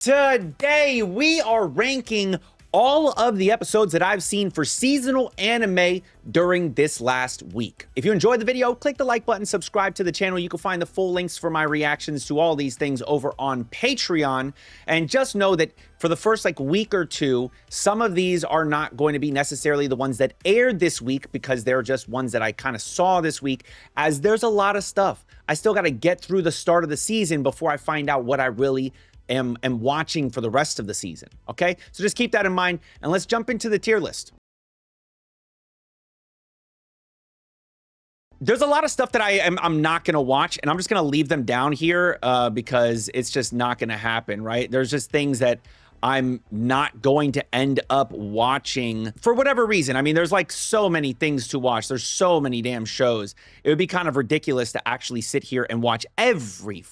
Today, we are ranking all of the episodes that I've seen for seasonal anime during this last week. If you enjoyed the video, click the like button, subscribe to the channel. You can find the full links for my reactions to all these things over on Patreon. And just know that for the first week or two, some of these are not going to be necessarily the ones that aired this week because they're just ones that I kind of saw this week, as there's a lot of stuff. I still got to get through the start of the season before I find out what I really am watching for the rest of the season, okay? So just keep that in mind, and let's jump into the tier list. There's a lot of stuff that I'm not gonna watch, and I'm just gonna leave them down here because it's just not gonna happen, right? There's just things that I'm not going to end up watching for whatever reason. I mean, there's like so many things to watch. There's so many damn shows. It would be kind of ridiculous to actually sit here and watch every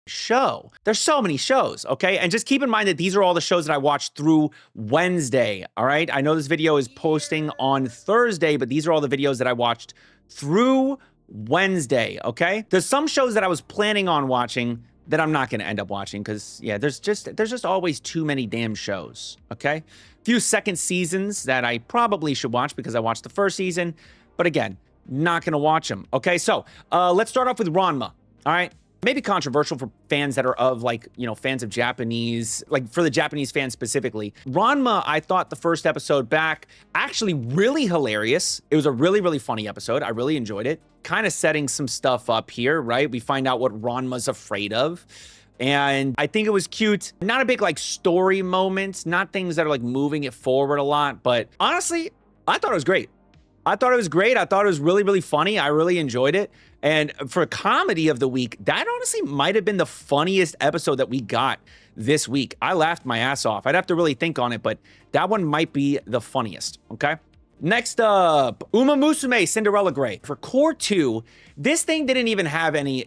show. There's so many shows, okay? And just keep in mind that these are all the shows that I watched through Wednesday, all right? I know this video is posting on Thursday, but these are all the videos that I watched through Wednesday, okay? There's some shows that I was planning on watching that I'm not going to end up watching because, yeah, there's just always too many damn shows, okay? Few second seasons that I probably should watch because I watched the first season, but again, not going to watch them, okay? So, let's start off with Ranma, all right? Maybe controversial for fans that are of fans of Japanese, for the Japanese fans specifically. Ranma, I thought the first episode back, actually really hilarious. It was a really, really funny episode. I really enjoyed it. Kind of setting some stuff up here, right? We find out what Ranma's afraid of. And I think it was cute. Not a big story moment, not things that are moving it forward a lot, but honestly, I thought it was great. I thought it was great. I thought it was really, really funny. I really enjoyed it. And for comedy of the week, that honestly might have been the funniest episode that we got this week. I laughed my ass off. I'd have to really think on it, but that one might be the funniest, okay? Next up, Uma Musume Cinderella Gray. For Core 2, this thing didn't even have any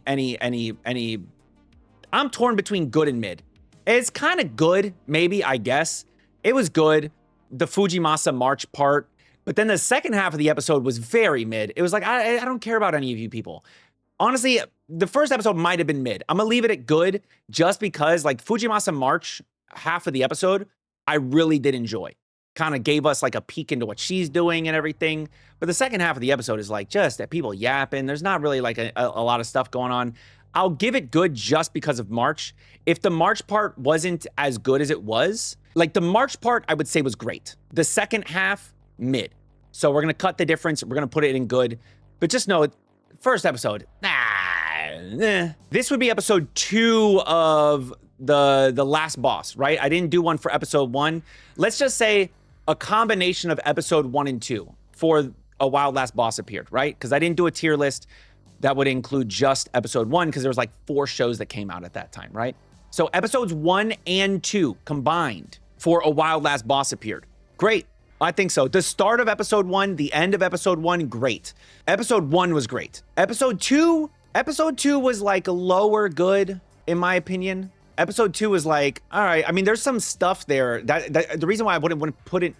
I'm torn between good and mid. It's kind of good, maybe, I guess. It was good. The Fujimasa March part. But then the second half of the episode was very mid. It was like, I don't care about any of you people. Honestly, the first episode might have been mid. I'm gonna leave it at good just because Fujimasa March, half of the episode, I really did enjoy. Kind of gave us a peek into what she's doing and everything. But the second half of the episode is just that people yapping. There's not really a lot of stuff going on. I'll give it good just because of March. If the March part wasn't as good as it was, the March part I would say was great. The second half, mid. So we're gonna cut the difference. We're gonna put it in good, but just know first episode, This would be episode 2 of the last boss, right? I didn't do one for episode 1. Let's just say a combination of episode 1 and 2 for a Wild Last Boss appeared, right? Because I didn't do a tier list that would include just episode 1 because there was 4 shows that came out at that time, right? So episodes 1 and 2 combined for a Wild Last Boss appeared. Great. I think so. The start of episode 1, the end of episode 1, great. Episode 1 was great. Episode 2 was lower good, in my opinion. Episode 2 was all right. I mean, there's some stuff there that the reason why I wouldn't put it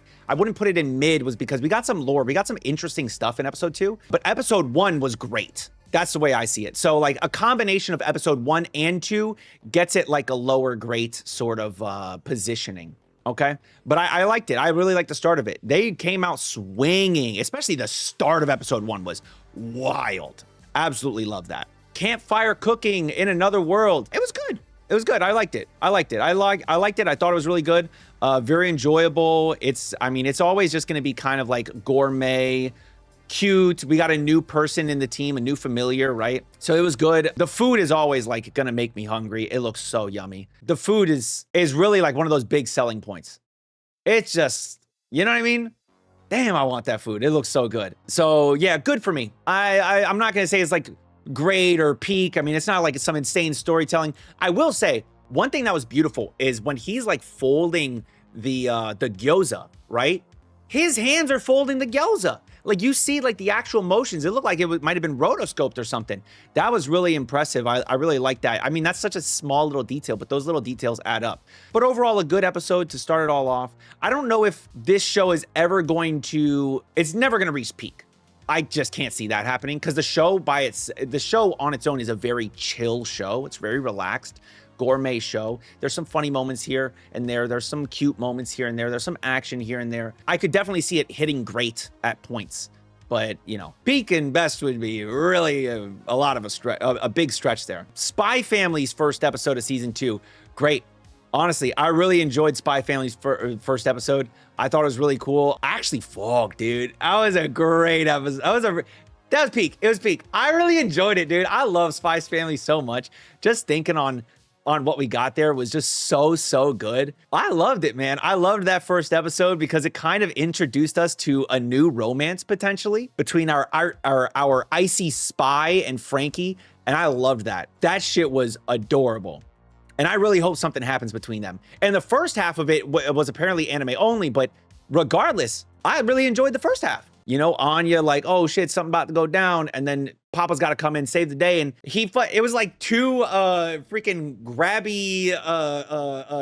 in mid was because we got some lore, we got some interesting stuff in episode 2, but episode 1 was great. That's the way I see it. So a combination of episode 1 and 2 gets it a lower great sort of positioning. Okay, but I liked it. I really liked the start of it. They came out swinging, especially the start of episode 1 was wild. Absolutely love that. Campfire cooking in another world. It was good. It was good. I liked it. I liked it. I liked it. I thought it was really good. Very enjoyable. I mean, it's always just going to be kind of gourmet, cute. We got a new person in the team, a new familiar, right? So it was good. The food is always gonna make me hungry. It looks so yummy. The food is really one of those big selling points. It's just, you know what I mean? Damn, I want that food. It looks so good. So yeah, good for me. I'm not gonna say it's great or peak. I mean, it's not some insane storytelling. I will say one thing that was beautiful is when he's folding the gyoza, right? His hands are folding the gyoza. You see the actual motions. It looked like it might have been rotoscoped or something. That was really impressive. I really like that. I mean, that's such a small little detail, but those little details add up. But overall, a good episode to start it all off. I don't know if this show is ever going to, it's never going to reach peak. I just can't see that happening because the show on its own is a very chill show. It's very relaxed. gourmet show. There's some funny moments here and there. There's some cute moments here and there. There's some action here and there. I could definitely see it hitting great at points. But, you know, peak and best would be really a lot of a big stretch there. Spy Family's first episode of season 2, great. Honestly, I really enjoyed Spy Family's first episode. I thought it was really cool. Actually, fuck, dude. That was a great episode. That was peak. It was peak. I really enjoyed it, dude. I love Spy Family so much. Just thinking on what we got there was just so good. I loved it, man. I loved that first episode because it kind of introduced us to a new romance potentially between our icy spy and Frankie, and I loved that. That shit was adorable. And I really hope something happens between them. And the first half of it was apparently anime only, but regardless, I really enjoyed the first half. You know, Anya like, oh shit, something about to go down, and then Papa's got to come in, save the day, and it was like two freaking grabby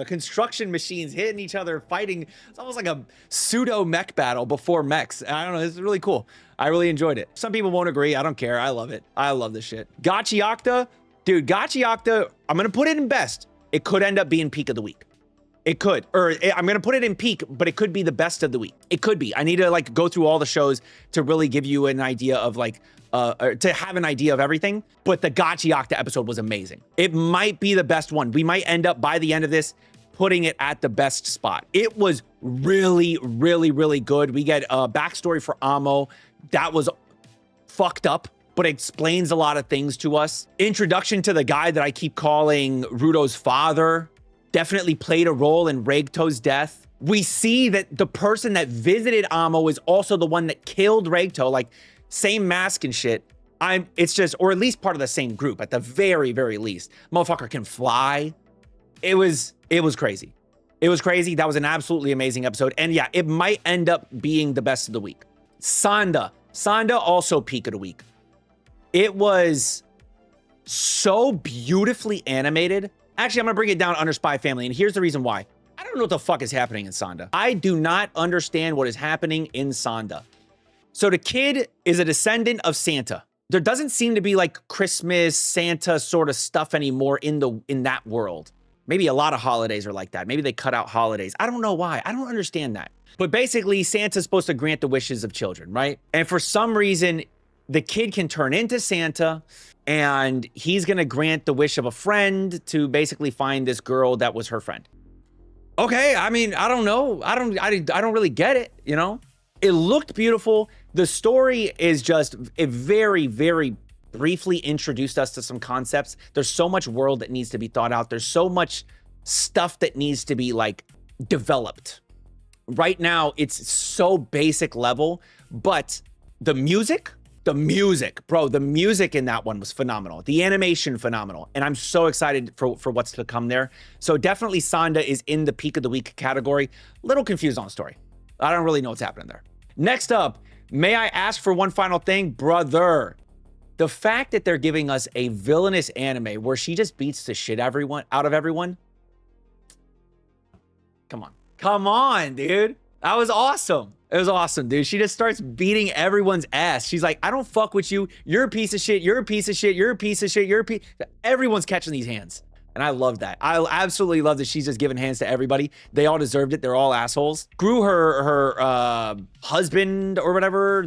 construction machines hitting each other, fighting. It's almost like a pseudo mech battle before mechs. I don't know, it's really cool. I really enjoyed it. Some people won't agree. I don't care. I love it. I love this shit. Gachiakuta, dude, Gachiakuta, I'm gonna put it in best. It could end up being peak of the week. It could, or I'm gonna put it in peak, but it could be the best of the week. It could be. I need to like go through all the shows to really give you an idea of like, to have an idea of everything. But the Gachiakuta episode was amazing. It might be the best one. We might end up by the end of this putting it at the best spot. It was really good. We get a backstory for Amo that was fucked up, but explains a lot of things to us. Introduction to the guy that I keep calling Rudo's father. Definitely played a role in Regto's death. We see that the person that visited Amo is also the one that killed Regto, like same mask and shit. It's just, or at least part of the same group at the very least. Motherfucker can fly. It was crazy. It was crazy. That was an absolutely amazing episode. And yeah, it might end up being the best of the week. SANDA also peak of the week. It was so beautifully animated. Actually, I'm gonna bring it down under Spy Family, and here's the reason why. I don't know what the fuck is happening in SANDA. I do not understand what is happening in SANDA. So the kid is a descendant of Santa. There doesn't seem to be like Christmas, Santa sort of stuff anymore in that world. Maybe a lot of holidays are like that. Maybe they cut out holidays. I don't know why. I don't understand that. But basically, Santa's supposed to grant the wishes of children, right? And for some reason, the kid can turn into Santa, and he's gonna grant the wish of a friend to basically find this girl that was her friend. Okay, I mean, I don't know. I don't really get it, you know? It looked beautiful. The story is just, it very briefly introduced us to some concepts. There's so much world that needs to be thought out. There's so much stuff that needs to be like developed. Right now, it's so basic level, but the music, bro, the music in that one was phenomenal. The animation, phenomenal. And I'm so excited for what's to come there. So definitely SANDA is in the peak of the week category. Little confused on the story. I don't really know what's happening there. Next up, may I ask for one final thing? Brother, the fact that they're giving us a villainous anime where she just beats the shit out of everyone. Come on, dude. That was awesome. It was awesome, dude. She just starts beating everyone's ass. She's like, I don't fuck with you. You're a piece of shit. You're a piece of shit. You're a piece of shit. Everyone's catching these hands. And I love that. I absolutely love that she's just giving hands to everybody. They all deserved it. They're all assholes. Screw her husband or whatever,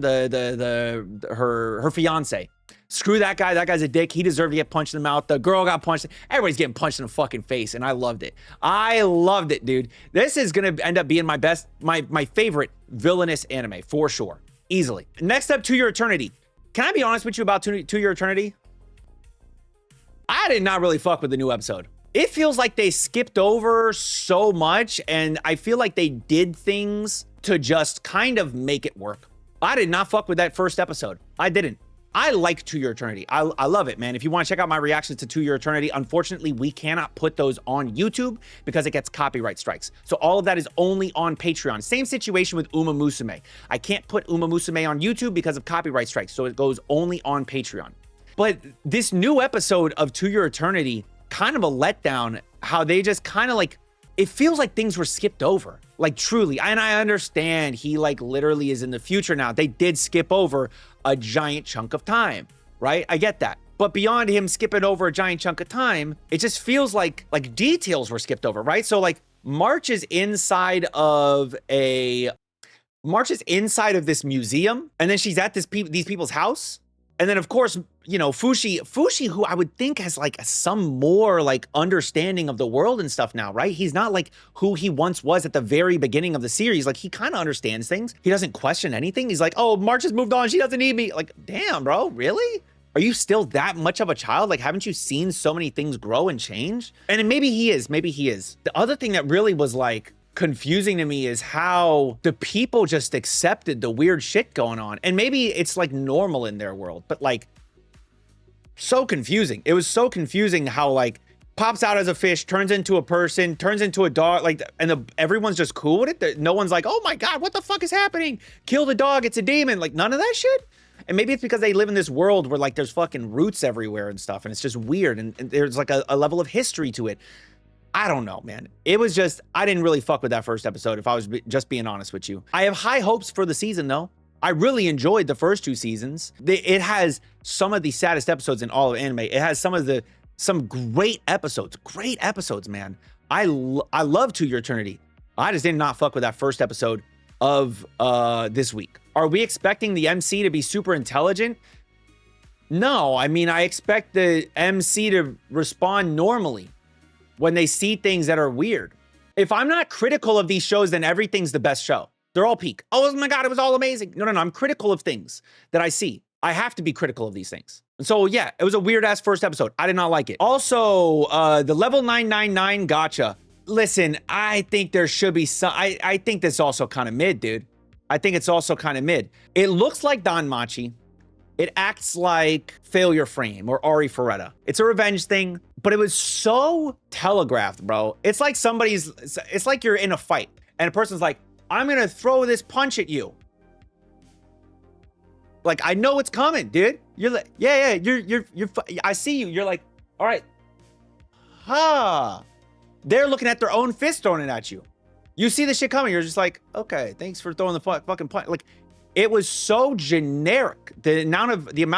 her fiance. Screw that guy. That guy's a dick. He deserved to get punched in the mouth. The girl got punched. Everybody's getting punched in the fucking face, and I loved it. I loved it, dude. This is gonna end up being my favorite villainous anime for sure, easily. Next up, To Your Eternity. Can I be honest with you about To Your Eternity? I did not really fuck with the new episode. It feels like they skipped over so much, and I feel like they did things to just kind of make it work. I did not fuck with that first episode. I didn't. I like To Your Eternity. I love it, man. If you want to check out my reactions to Your Eternity, unfortunately, we cannot put those on YouTube because it gets copyright strikes. So all of that is only on Patreon. Same situation with Uma Musume. I can't put Uma Musume on YouTube because of copyright strikes, so it goes only on Patreon. But this new episode of To Your Eternity, kind of a letdown, how they just kind of like, it feels like things were skipped over, like truly. And I understand he like literally is in the future now. They did skip over a giant chunk of time, right? I get that. But beyond him skipping over a giant chunk of time, it just feels like details were skipped over, right? So like March is inside of this museum, and then she's at these people's house. And then of course, you know, Fushi, who I would think has like some more like understanding of the world and stuff now, right? He's not like who he once was at the very beginning of the series. Like he kind of understands things. He doesn't question anything. He's like, oh, March has moved on. She doesn't need me. Like, damn, bro, really? Are you still that much of a child? Like, haven't you seen so many things grow and change? And maybe he is. The other thing that really was like confusing to me is how the people just accepted the weird shit going on. And maybe it's like normal in their world, but like so confusing. It was so confusing how like pops out as a fish, turns into a person, turns into a dog, like, and everyone's just cool with it. No one's like, oh my God, what the fuck is happening? Kill the dog, it's a demon. Like none of that shit. And maybe it's because they live in this world where like there's fucking roots everywhere and stuff, and it's just weird, and there's like a level of history to it. I don't know, man. It was just, I didn't really fuck with that first episode, if I was just being honest with you. I have high hopes for the season though. I really enjoyed the first 2 seasons. It has some of the saddest episodes in all of anime. It has some great episodes, man. I love To Your Eternity. I just did not fuck with that first episode of this week. Are we expecting the MC to be super intelligent? No, I mean, I expect the MC to respond normally when they see things that are weird. If I'm not critical of these shows, then everything's the best show. They're all peak. Oh my God, it was all amazing. No, I'm critical of things that I see. I have to be critical of these things. And so yeah, it was a weird ass first episode. I did not like it. Also, the level 999 gacha. Listen, I think there should be some, I think this is also kind of mid, dude. I think it's also kind of mid. It looks like Danmachi. It acts like Failure Frame or Ari Ferretta. It's a revenge thing, but it was so telegraphed, bro. It's like it's like you're in a fight and a person's like, I'm gonna throw this punch at you. Like, I know it's coming, dude. You're like, yeah, you're, I see you. You're like, all right. They're looking at their own fist throwing it at you. You see the shit coming. You're just like, okay, thanks for throwing the fucking punch. Like, it was so generic. The amount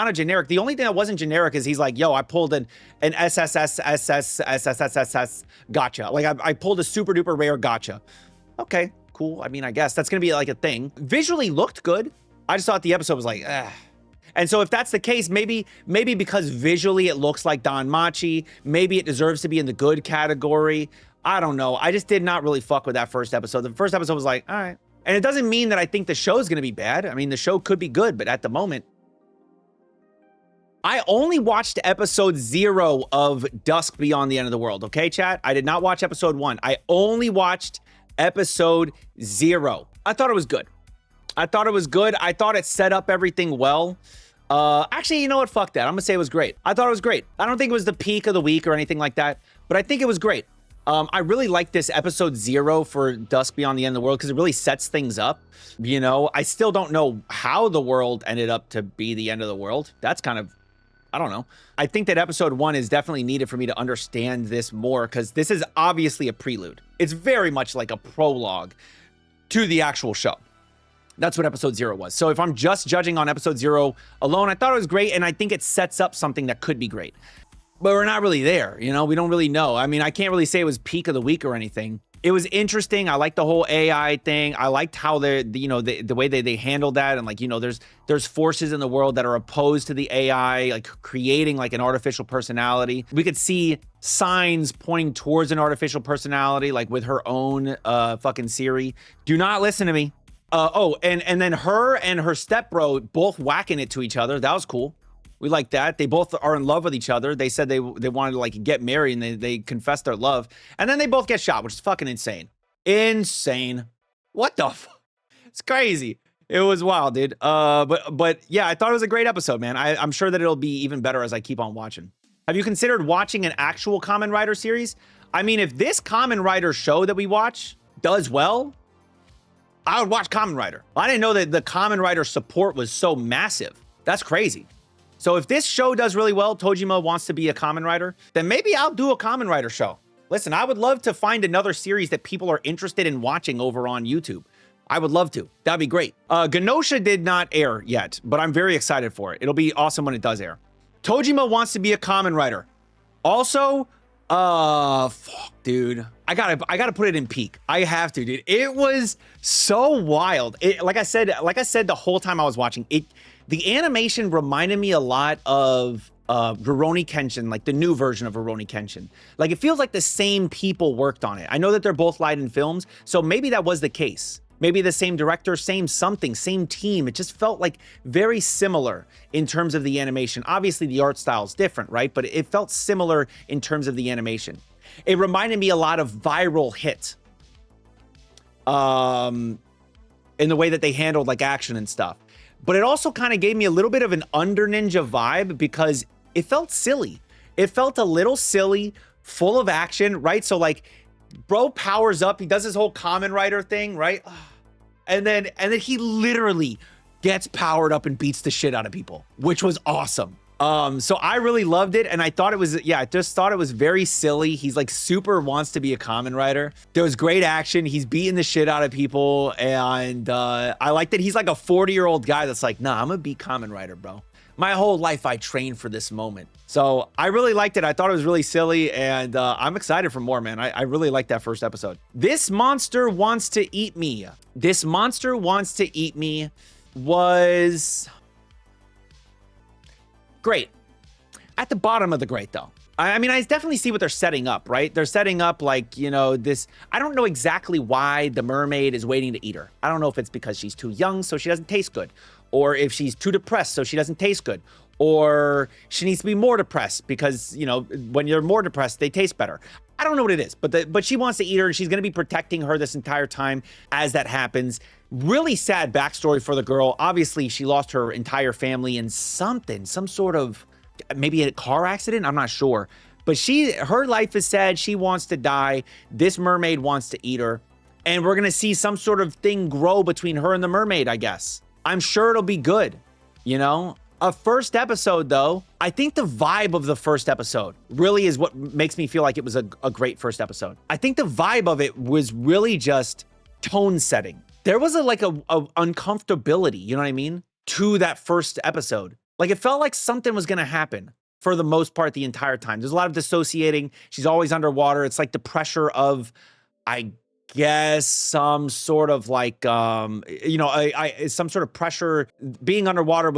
of generic. The only thing that wasn't generic is he's like, yo, I pulled an SSS gacha. Like, I pulled a super duper rare gacha. Okay, cool. I mean, I guess that's gonna be like a thing. Visually looked good. I just thought the episode was like, ugh. And so if that's the case, maybe because visually it looks like Danmachi, maybe it deserves to be in the good category. I don't know. I just did not really fuck with that first episode. The first episode was like, all right. And it doesn't mean that I think the show's gonna be bad. I mean, the show could be good, but at the moment, I only watched episode 0 of Dusk Beyond the End of the World, okay, chat? I did not watch episode 1. I only watched episode 0. I thought it was good. I thought it set up everything well. Actually, you know what? Fuck that. I'm gonna say it was great. I thought it was great. I don't think it was the peak of the week or anything like that, but I think it was great. I really like this episode 0 for Dusk Beyond the End of the World because it really sets things up. You know, I still don't know how the world ended up to be the end of the world. That's kind of, I don't know. I think that episode 1 is definitely needed for me to understand this more because this is obviously a prelude. It's very much like a prologue to the actual show. That's what episode 0 was. So if I'm just judging on episode 0 alone, I thought it was great, and I think it sets up something that could be great. But we're not really there, you know? We don't really know. I mean, I can't really say it was peak of the week or anything. It was interesting. I liked the whole AI thing. I liked how the way they handled that, and like, you know, there's forces in the world that are opposed to the AI, like creating like an artificial personality. We could see signs pointing towards an artificial personality, like with her own fucking Siri. Do not listen to me. And then her and her stepbro both whacking it to each other. That was cool. We like that. They both are in love with each other. They said they wanted to like get married, and they confessed their love. And then they both get shot, which is fucking insane. Insane. What the fuck? It's crazy. It was wild, dude. But yeah, I thought it was a great episode, man. I'm sure that it'll be even better as I keep on watching. Have you considered watching an actual Kamen Rider series? I mean, if this Kamen Rider show that we watch does well, I would watch Kamen Rider. I didn't know that the Kamen Rider support was so massive. That's crazy. So if this show does really well, Tojima wants to be a Kamen Rider, then maybe I'll do a Kamen Rider show. Listen, I would love to find another series that people are interested in watching over on YouTube. I would love to. That'd be great. Genosha did not air yet, but I'm very excited for it. It'll be awesome when it does air. Tojima wants to be a Kamen writer. Also, fuck, dude. I gotta put it in peak. I have to, dude. It was so wild. Like I said the whole time I was watching it, the animation reminded me a lot of Rurouni Kenshin, like the new version of Rurouni Kenshin. Like it feels like the same people worked on it. I know that they're both Leiden Films, so maybe that was the case. Maybe the same director, same something, same team. It just felt like very similar in terms of the animation. Obviously, the art style is different, right? But it felt similar in terms of the animation. It reminded me a lot of Viral Hit in the way that they handled like action and stuff. But it also kind of gave me a little bit of an Under Ninja vibe because it felt silly. It felt a little silly, full of action, right? So like, bro powers up, he does his whole Kamen Rider thing, right? And then he literally gets powered up and beats the shit out of people, which was awesome. So I really loved it, and I thought it was, yeah, I just thought it was very silly. He's like super wants to be a Kamen Rider. There was great action. He's beating the shit out of people, and I like that he's like a 40-year-old guy that's like, nah, I'm gonna be Kamen Rider, bro. My whole life I trained for this moment. So I really liked it. I thought it was really silly, and I'm excited for more, man. I really liked that first episode. This monster wants to eat me. This monster wants to eat me was great. At the bottom of the great, though. I mean, I definitely see what they're setting up, right? They're setting up like, you know, this, I don't know exactly why the mermaid is waiting to eat her. I don't know if it's because she's too young, so she doesn't taste good, or if she's too depressed, so she doesn't taste good, or she needs to be more depressed because, you know, when you're more depressed, they taste better. I don't know what it is, but she wants to eat her, and she's going to be protecting her this entire time as that happens. Really sad backstory for the girl. Obviously, she lost her entire family in some sort of, maybe a car accident, I'm not sure. But her life is sad. She wants to die. This mermaid wants to eat her. And we're going to see some sort of thing grow between her and the mermaid, I guess. I'm sure it'll be good, you know? A first episode, though, I think the vibe of the first episode really is what makes me feel like it was a great first episode. I think the vibe of it was really just tone setting. There was a uncomfortability, you know what I mean, to that first episode. Like it felt like something was going to happen for the most part the entire time. There's a lot of dissociating. She's always underwater. It's like the pressure of, I guess, some sort of like, you know, some sort of pressure. Being underwater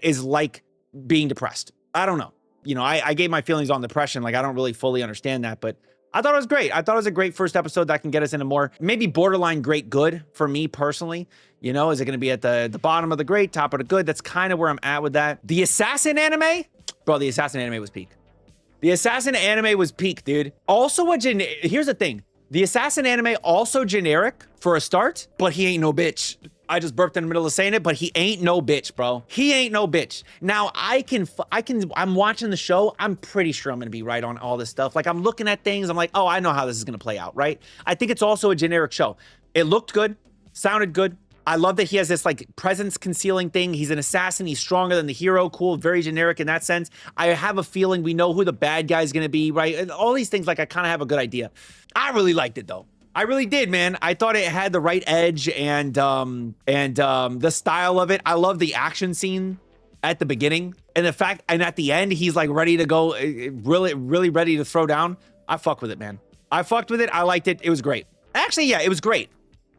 is like being depressed. I don't know. You know, I gave my feelings on depression. Like, I don't really fully understand that, but I thought it was great. I thought it was a great first episode that can get us into more, maybe borderline great good for me personally. You know, is it going to be at the bottom of the great, top of the good? That's kind of where I'm at with that. The Assassin anime? Bro, the Assassin anime was peak. The Assassin anime was peak, dude. Also, here's the thing. The Assassin anime also generic for a start, but he ain't no bitch. I just burped in the middle of saying it, but he ain't no bitch, bro. He ain't no bitch. Now, I'm watching the show. I'm pretty sure I'm going to be right on all this stuff. Like, I'm looking at things. I'm like, oh, I know how this is going to play out, right? I think it's also a generic show. It looked good, sounded good. I love that he has this like presence concealing thing. He's an assassin. He's stronger than the hero. Cool. Very generic in that sense. I have a feeling we know who the bad guy is going to be, right? And all these things, like, I kind of have a good idea. I really liked it, though. I really did, man. I thought it had the right edge and the style of it. I love the action scene at the beginning and the fact, and at the end, he's like ready to go, really, really ready to throw down. I fuck with it, man. I fucked with it. I liked it. It was great. Actually, yeah, it was great.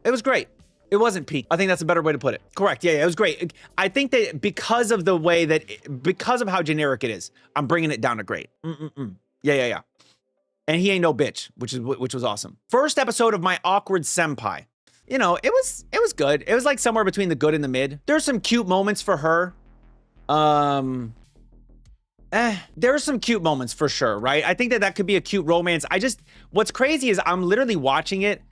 It was great. It wasn't peak. I think that's a better way to put it. Correct. Yeah, it was great. I think that because of the way that, because of how generic it is, I'm bringing it down to great. Yeah. And he ain't no bitch, which was awesome. First episode of My Awkward Senpai. You know, it was good. It was like somewhere between the good and the mid. There's some cute moments for her. There's some cute moments for sure, right? I think that could be a cute romance. What's crazy is I'm literally watching it,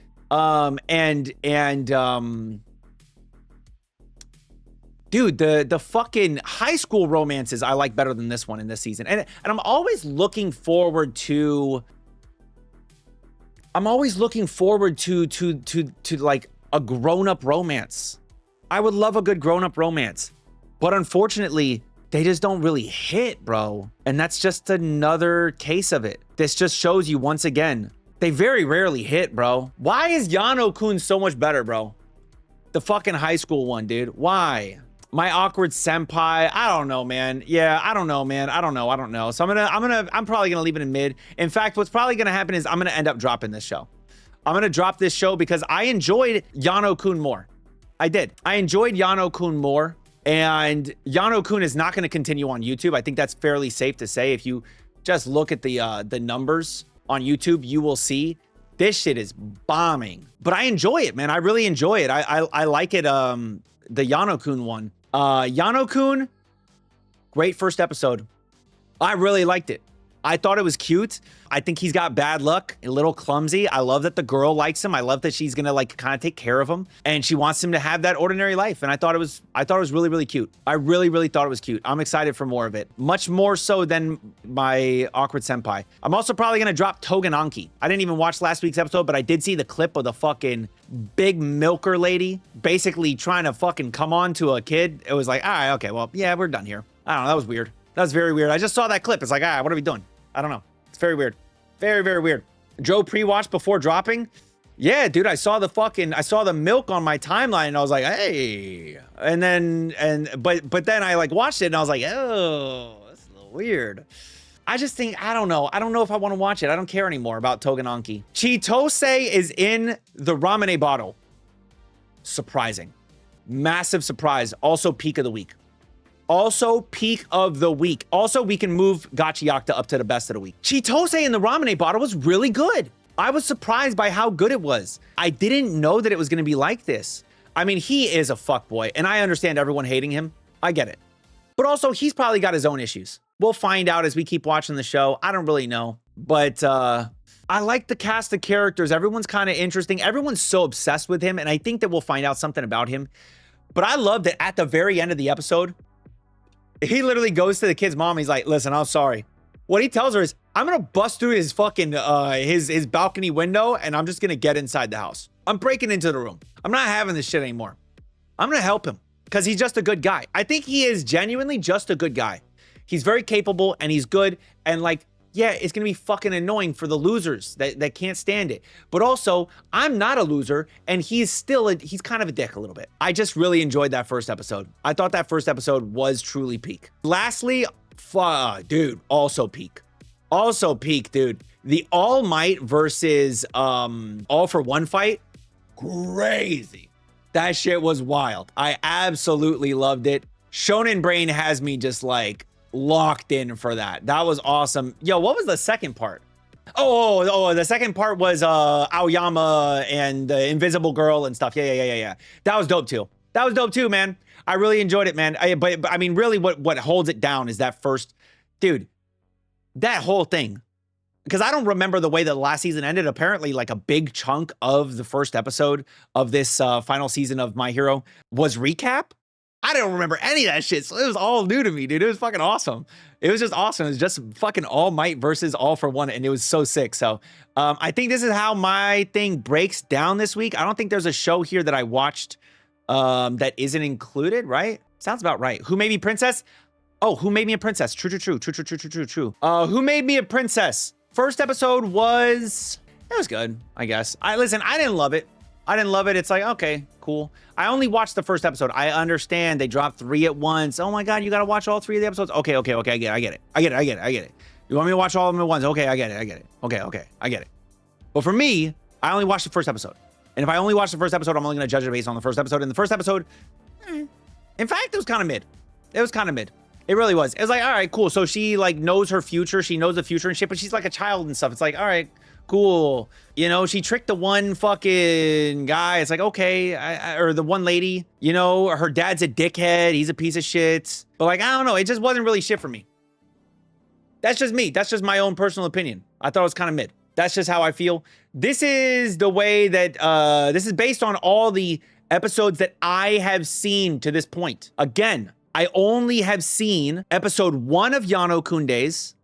dude, the fucking high school romances I like better than this one in this season. And I'm always looking forward to like a grown-up romance. I would love a good grown-up romance. But unfortunately, they just don't really hit, bro. And that's just another case of it. This just shows you once again, they very rarely hit, bro. Why is Yano-kun so much better, bro? The fucking high school one, dude. Why? My awkward senpai. I don't know, man. Yeah, I don't know, man. I don't know. So I'm probably gonna leave it in mid. In fact, what's probably gonna happen is I'm gonna end up dropping this show. I'm gonna drop this show because I enjoyed Yano-kun more. I did. I enjoyed Yano-kun more, and Yano-kun is not gonna continue on YouTube. I think that's fairly safe to say. If you just look at the numbers on YouTube, you will see this shit is bombing. But I enjoy it, man. I really enjoy it. I like it. The Yano-kun one. Yano-kun, great first episode. I really liked it. I thought it was cute. I think he's got bad luck, a little clumsy. I love that the girl likes him. I love that she's gonna like kind of take care of him, and she wants him to have that ordinary life. And I thought it was really, really cute. I really thought it was cute. I'm excited for more of it. Much more so than my awkward senpai. I'm also probably gonna drop Togenanki. I didn't even watch last week's episode, but I did see the clip of the fucking big milker lady basically trying to fucking come on to a kid. It was like, all right, okay, well, yeah, we're done here. I don't know, that was weird. That was very weird. I just saw that clip. It's like, all right, what are we doing? I don't know. It's very weird. Very weird. Joe pre-watch before dropping. Yeah, dude, I saw the milk on my timeline and I was like, hey. And then, but then I like watched it and I was like, oh, that's a little weird. I just think, I don't know. I don't know if I want to watch it. I don't care anymore about Togenanki. Chitose is in the Ramune bottle. Surprising. Massive surprise. Also peak of the week. Also, peak of the week. Also, we can move Gachiakuta up to the best of the week. Chitose in the Ramune bottle was really good. I was surprised by how good it was. I didn't know that it was going to be like this. I mean, he is a fuckboy, and I understand everyone hating him. I get it. But also, he's probably got his own issues. We'll find out as we keep watching the show. I don't really know. But I like the cast of characters. Everyone's kind of interesting. Everyone's so obsessed with him, and I think that we'll find out something about him. But I love that at the very end of the episode, he literally goes to the kid's mom. He's like, listen, I'm sorry. What he tells her is, I'm going to bust through his fucking, his balcony window, and I'm just going to get inside the house. I'm breaking into the room. I'm not having this shit anymore. I'm going to help him because he's just a good guy. I think he is genuinely just a good guy. He's very capable and he's good. And like, yeah, it's going to be fucking annoying for the losers that can't stand it. But also, I'm not a loser, and he's kind of a dick a little bit. I just really enjoyed that first episode. I thought that first episode was truly peak. Lastly, dude, also peak. Also peak, dude. The All Might versus All for One fight, crazy. That shit was wild. I absolutely loved it. Shonen Brain has me just like locked in for that. That was awesome. Yo, what was the second part? Oh, the second part was Aoyama and the Invisible Girl and stuff. Yeah. That was dope too. That was dope too, man. I really enjoyed it, man. But I mean, really what holds it down is that first, dude, that whole thing. Because I don't remember the way that the last season ended. Apparently, like a big chunk of the first episode of this final season of My Hero was recap. I don't remember any of that shit. So it was all new to me, dude. It was fucking awesome. It was just awesome. It was just fucking All Might versus All for One. And it was so sick. So I think this is how my thing breaks down this week. I don't think there's a show here that I watched that isn't included, right? Sounds about right. Who Made Me Princess? Oh, Who Made Me a Princess? True. Who Made Me a Princess? First episode it was good, I guess. I didn't love it. It's like, okay, cool. I only watched the first episode. I understand they dropped 3 at once. Oh my God, you got to watch all 3 of the episodes. Okay. I get it. You want me to watch all of them at once? Okay, I get it. Okay, I get it. But for me, I only watched the first episode. And if I only watch the first episode, I'm only going to judge it based on the first episode. And the first episode, in fact, it was kind of mid. It really was. It was like, all right, cool. So she like knows her future. She knows the future and shit, but she's like a child and stuff. It's like, all right, cool. You know, she tricked the one fucking guy. It's like, okay. Or the one lady, you know, her dad's a dickhead. He's a piece of shit. But like, I don't know. It just wasn't really shit for me. That's just me. That's just my own personal opinion. I thought it was kind of mid. That's just how I feel. This is the way that, this is based on all the episodes that I have seen to this point. Again, I only have seen episode 1 of Yano-kun's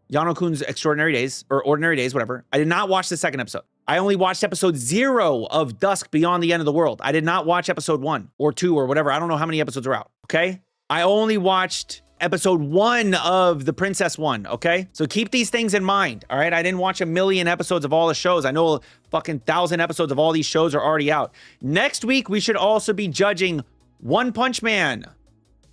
Extraordinary Days, or Ordinary Days, whatever. I did not watch the second episode. I only watched episode 0 of Dusk Beyond the End of the World. I did not watch episode 1 or 2 or whatever. I don't know how many episodes are out, okay? I only watched episode 1 of The Princess one, okay? So keep these things in mind, all right? I didn't watch a million episodes of all the shows. I know fucking 1,000 episodes of all these shows are already out. Next week, we should also be judging One Punch Man.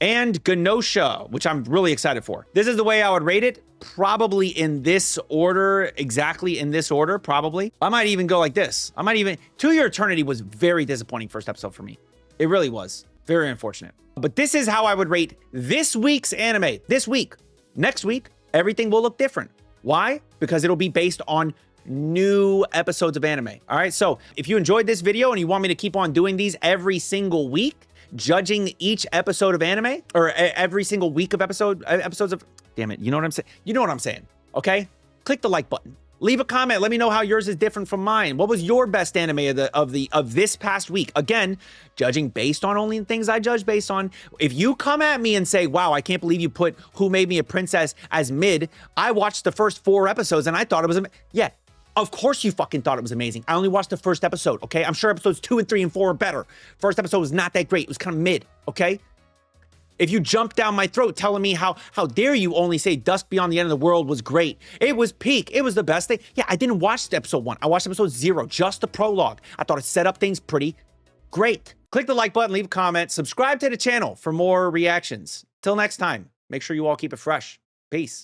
and Genosha, which I'm really excited for. This is the way I would rate it. Probably in this order, exactly in this order, probably. I might even go like this. To Your Eternity was very disappointing first episode for me. It really was. Very unfortunate. But this is how I would rate this week's anime. This week. Next week, everything will look different. Why? Because it'll be based on new episodes of anime. All right, so if you enjoyed this video and you want me to keep on doing these every single week, judging each episode of anime, or every single week of episodes of, damn it, you know what I'm saying? You know what I'm saying, okay? Click the like button. Leave a comment. Let me know how yours is different from mine. What was your best anime of this past week? Again, judging based on only things I judge based on. If you come at me and say, wow, I can't believe you put Who Made Me a Princess as mid. I watched the first 4 episodes and I thought it was, yeah, of course you fucking thought it was amazing. I only watched the first episode, okay? I'm sure episodes 2 and 3 and 4 are better. First episode was not that great. It was kind of mid, okay? If you jump down my throat telling me how dare you only say Dusk Beyond the End of the World was great. It was peak. It was the best thing. Yeah, I didn't watch episode 1. I watched episode 0, just the prologue. I thought it set up things pretty great. Click the like button, leave a comment, subscribe to the channel for more reactions. Till next time, make sure you all keep it fresh. Peace.